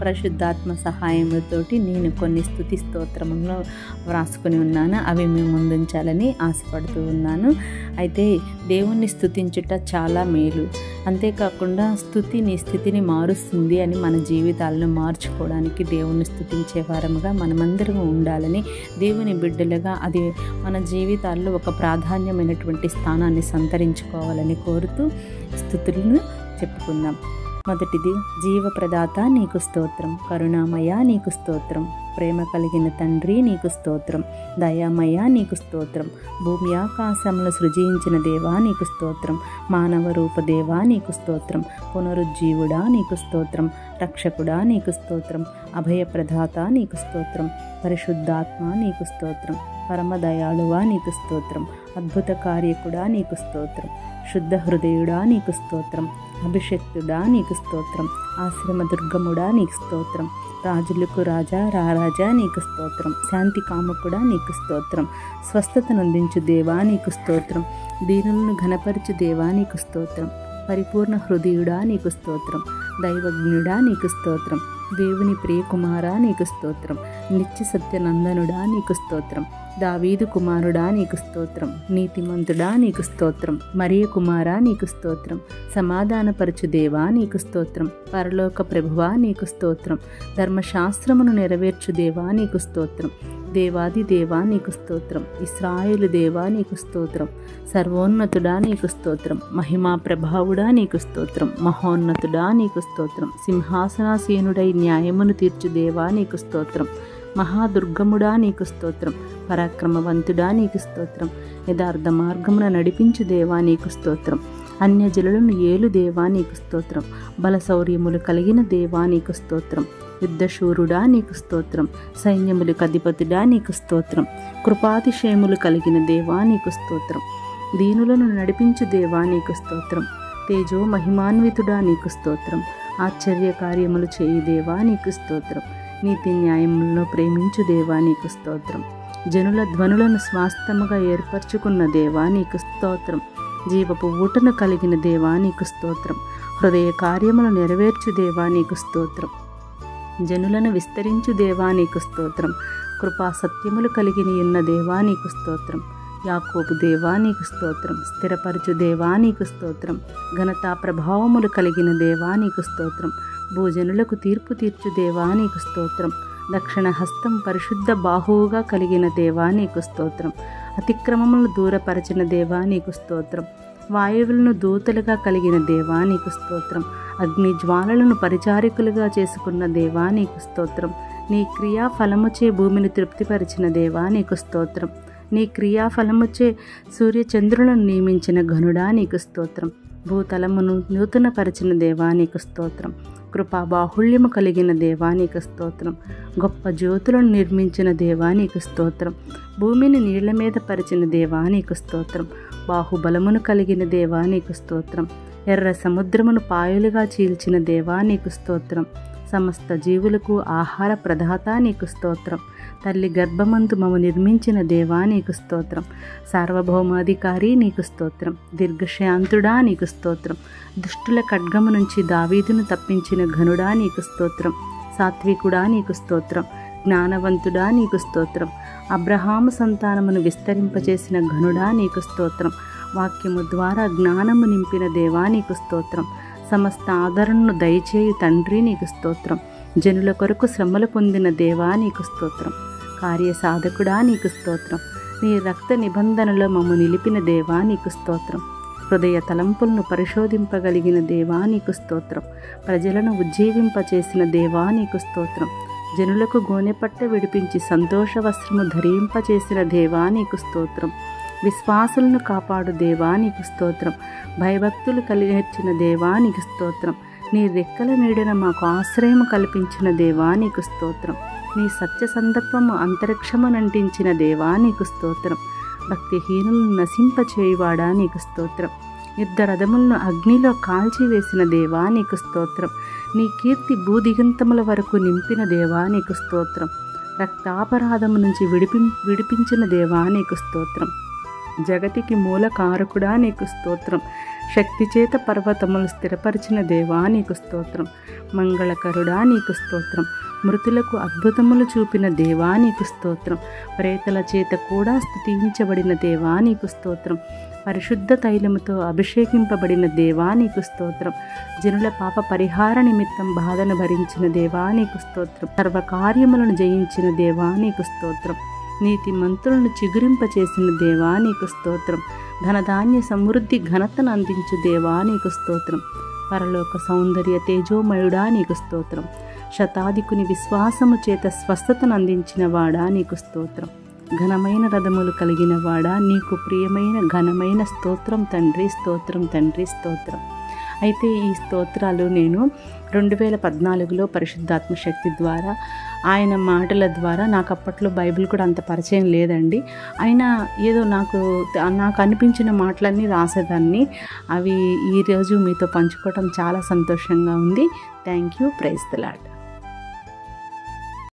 పరిశుద్ధాత్మ సహాయంతోటి నేను కొన్ని స్తుతి స్తోత్రములను వ్రాసుకొని ఉన్నాను. అవి మీ ముందుంచాలని ఆశపడుతూ ఉన్నాను. అయితే దేవుణ్ణి స్తుతించుట చాలా మేలు. అంతేకాకుండా స్తుతి నీ స్థితిని మారుస్తుంది అని మన జీవితాలను మార్చుకోవడానికి దేవుణ్ణి స్తుతించే వారముగా మనమందరం ఉండాలని, దేవుని బిడ్డలుగా అది మన జీవితాల్లో ఒక ప్రాధాన్యమైనటువంటి స్థానాన్ని సంతరించుకోవాలని కోరుతూ స్తుతులను చెప్పుకుందాం. మొదటిది, జీవప్రదాత నీకు స్తోత్రం, కరుణామయ నీకు స్తోత్రం, ప్రేమ కలిగిన తండ్రి నీకు స్తోత్రం, దయామయ నీకు స్తోత్రం, భూమి ఆకాశములు సృజించిన దేవా నీకు స్తోత్రం, మానవ రూప దేవా నీకు స్తోత్రం, పునరుజ్జీవుడా నీకు స్తోత్రం, రక్షకుడా నీకు స్తోత్రం, అభయప్రదాత నీకు స్తోత్రం, పరిశుద్ధాత్మ నీకు స్తోత్రం, పరమదయాళువా నీకు స్తోత్రం, అద్భుత కార్యకుడా నీకు స్తోత్రం, శుద్ధ హృదయుడా నీకు స్తోత్రం, అభిషక్తుడా నీకు స్తోత్రం, ఆశ్రమ దుర్గముడా నీకు స్తోత్రం, రాజులకు రాజా రారాజా నీకు స్తోత్రం, శాంతి కాముకుడా నీకు స్తోత్రం, స్వస్థతనందించు దేవా నీకు స్తోత్రం, దీనులను ఘనపరచు దేవా నీకు స్తోత్రం, పరిపూర్ణ హృదయుడా నీకు స్తోత్రం, దైవజ్ఞుడా నీకు స్తోత్రం, దేవుని ప్రియకుమారా నీకు స్తోత్రం, నిత్య సత్యనందనుడా నీకు స్తోత్రం, దావీదు కుమారుడా నీకు స్తోత్రం, నీతిమంతుడా నీకు స్తోత్రం, మరియ కుమారా నీకు స్తోత్రం, సమాధానపరచు దేవా నీకు స్తోత్రం, పరలోక ప్రభువా నీకు స్తోత్రం, ధర్మశాస్త్రమును నెరవేర్చు దేవా నీకు స్తోత్రం, దేవాది దేవా నీకు స్తోత్రం, ఇశ్రాయేలు దేవా నీకు స్తోత్రం, సర్వోన్నతుడా నీకు స్తోత్రం, మహిమా ప్రభావుడా నీకు స్తోత్రం, మహోన్నతుడా నీకు స్తోత్రం, సింహాసనాసీనుడై న్యాయమును తీర్చు దేవా నీకు స్తోత్రం, మహాదుర్గముడా నీకు స్తోత్రం, పరాక్రమవంతుడా నీకు స్తోత్రం, యథార్థ మార్గమున నడిపించు దేవా నీకు స్తోత్రం, అన్యజనులను ఏలు దేవా నీకు స్తోత్రం, బలశౌర్యములు కలిగిన దేవా నీకు స్తోత్రం, యుద్ధశూరుడా నీకు స్తోత్రం, సైన్యములకు అధిపతుడా నీకు స్తోత్రం, కృపాతిశయములు కలిగిన దేవా నీకు స్తోత్రం, దీనులను నడిపించు దేవా నీకు స్తోత్రం, తేజో మహిమాన్వితుడా నీకు స్తోత్రం, ఆశ్చర్య కార్యములు చేయి దేవా నీకు స్తోత్రం, నీతి న్యాయములను ప్రేమించు దేవా నీకు స్తోత్రం, జనుల ధ్వనులను స్వాస్థ్యముగా ఏర్పరచుకున్న దేవా నీకు స్తోత్రం, జీవపు ఊటను కలిగిన దేవా నీకు స్తోత్రం, హృదయ కార్యములు నెరవేర్చు దేవా నీకు స్తోత్రం, జనులను విస్తరించు దేవా నీకు స్తోత్రం, కృపా సత్యములు కలిగిన ఉన్న దేవా నీకు స్తోత్రం, యాకోబు దేవా నీకు స్తోత్రం, స్థిరపరచు దేవా నీకు స్తోత్రం, ఘనతా ప్రభావములు కలిగిన దేవా నీకు స్తోత్రం, భూజనులకు తీర్పు తీర్చు దేవా నీకు స్తోత్రం, దక్షిణ హస్తం పరిశుద్ధ బాహువుగా కలిగిన దేవా నీకు స్తోత్రం, అతిక్రమములను దూరపరచిన దేవా నీకు స్తోత్రం, వాయువులను దూతలుగా కలిగిన దేవా నీకు స్తోత్రం, అగ్ని జ్వాలలను పరిచారికులుగా చేసుకున్న దేవా నీకు స్తోత్రం, నీ క్రియాఫలముచే భూమిని తృప్తిపరిచిన దేవా నీకు స్తోత్రం, నీ క్రియాఫలముచే సూర్యచంద్రులను నియమించిన ఘనుడా నీకు స్తోత్రం, భూతలమును నూతనపరిచిన దేవా నీకు స్తోత్రం, కృపా బాహుళ్యము కలిగిన దేవా నీకు స్తోత్రం, గొప్ప జ్యోతులను నిర్మించిన దేవా నీకు స్తోత్రం, భూమిని నీళ్ల మీద పరిచిన దేవా నీకు స్తోత్రం, బాహుబలమును కలిగిన దేవా నీకు స్తోత్రం, ఎర్ర సముద్రమును పాయలుగా చీల్చిన దేవా నీకు స్తోత్రం, సమస్త జీవులకు ఆహార ప్రదాత నీకు స్తోత్రం, తల్లి గర్భమందు మమ్ము నిర్మించిన దేవా నీకు స్తోత్రం, సార్వభౌమాధికారి నీకు స్తోత్రం, దీర్ఘశాంతుడా నీకు స్తోత్రం, దుష్టుల ఖడ్గము నుంచి దావీదును తప్పించిన ఘనుడా నీకు స్తోత్రం, సాత్వికుడా నీకు స్తోత్రం, జ్ఞానవంతుడా నీకు స్తోత్రం, అబ్రహాము సంతానమును విస్తరింపచేసిన ఘనుడా నీకు స్తోత్రం, వాక్యము ద్వారా జ్ఞానము నింపిన దేవా నీకు స్తోత్రం, సమస్త ఆదరణను దయచేయు తండ్రి నీకు స్తోత్రం, జనుల కొరకు శ్రమలు పొందిన దేవా నీకు స్తోత్రం, కార్యసాధకుడా నీకు స్తోత్రం, నీ రక్త నిబంధనలో మమ్ము నిలిపిన దేవా నీకు స్తోత్రం, హృదయ తలంపులను పరిశోధింపగలిగిన దేవా నీకు స్తోత్రం, ప్రజలను ఉజ్జీవింపచేసిన దేవా నీకు స్తోత్రం, జనులకు గోనెపట్ట విడిపించి సంతోష వస్త్రము ధరింపచేసిన దేవా నీకు స్తోత్రం, విశ్వాసులను కాపాడు దేవా నీకు స్తోత్రం, భయభక్తులు కలిగించిన దేవా నీకు స్తోత్రం, నీ రెక్కల నీడన మాకు ఆశ్రయము కల్పించిన దేవా నీకు స్తోత్రం, నీ సత్యసంధత్వము అంతరిక్షమునంటించిన దేవా నీకు స్తోత్రం, భక్తిహీనులను నశింపచేయువాడా నీకు స్తోత్రం, యుద్ధ రథములను అగ్నిలో కాల్చివేసిన దేవా నీకు స్తోత్రం, నీ కీర్తి భూదిగంతముల వరకు నింపిన దేవా నీకు స్తోత్రం, రక్తాపరాధము నుంచి విడిపించిన దేవా నీకు స్తోత్రం, జగతికి మూల కారకుడా నీకు స్తోత్రం, శక్తి చేత పర్వతములు స్థిరపరిచిన దేవా నీకు స్తోత్రం. మంగళకరుడా నీకు స్తోత్రం. మృతులకు అద్భుతములు చూపిన దేవా నీకు స్తోత్రం. ప్రేతల చేత కూడా స్తుతించబడిన దేవా నీకు స్తోత్రం. పరిశుద్ధ తైలముతో అభిషేకింపబడిన దేవా నీకు స్తోత్రం. జనుల పాప పరిహార నిమిత్తం బాధను భరించిన దేవా నీకు స్తోత్రం. సర్వకార్యములను జయించిన దేవా నీకు స్తోత్రం. నీతి మంతులను చిగురింపచేసిన దేవా నీకు స్తోత్రం. ధనధాన్య సమృద్ధి ఘనతను అందించు దేవా నీకు స్తోత్రం. పరలోక సౌందర్య తేజోమయుడా నీకు స్తోత్రం. శతాధికుని విశ్వాసము చేత స్వస్థతను అందించిన వాడా నీకు స్తోత్రం. ఘనమైన రథములు కలిగిన వాడా నీకు ప్రియమైన ఘనమైన స్తోత్రం తండ్రి, స్తోత్రం తండ్రి, స్తోత్రం. అయితే ఈ స్తోత్రాలు నేను 2014లో పరిశుద్ధాత్మ శక్తి ద్వారా, ఆయన మాటల ద్వారా, నాకు అప్పట్లో బైబిల్ కూడా అంత పరిచయం లేదండి. అయినా ఏదో నాకు అనిపించిన మాటలన్నీ రాసేదాన్ని. అవి ఈరోజు మీతో పంచుకోవటం చాలా సంతోషంగా ఉంది. Thank you. Praise the lord.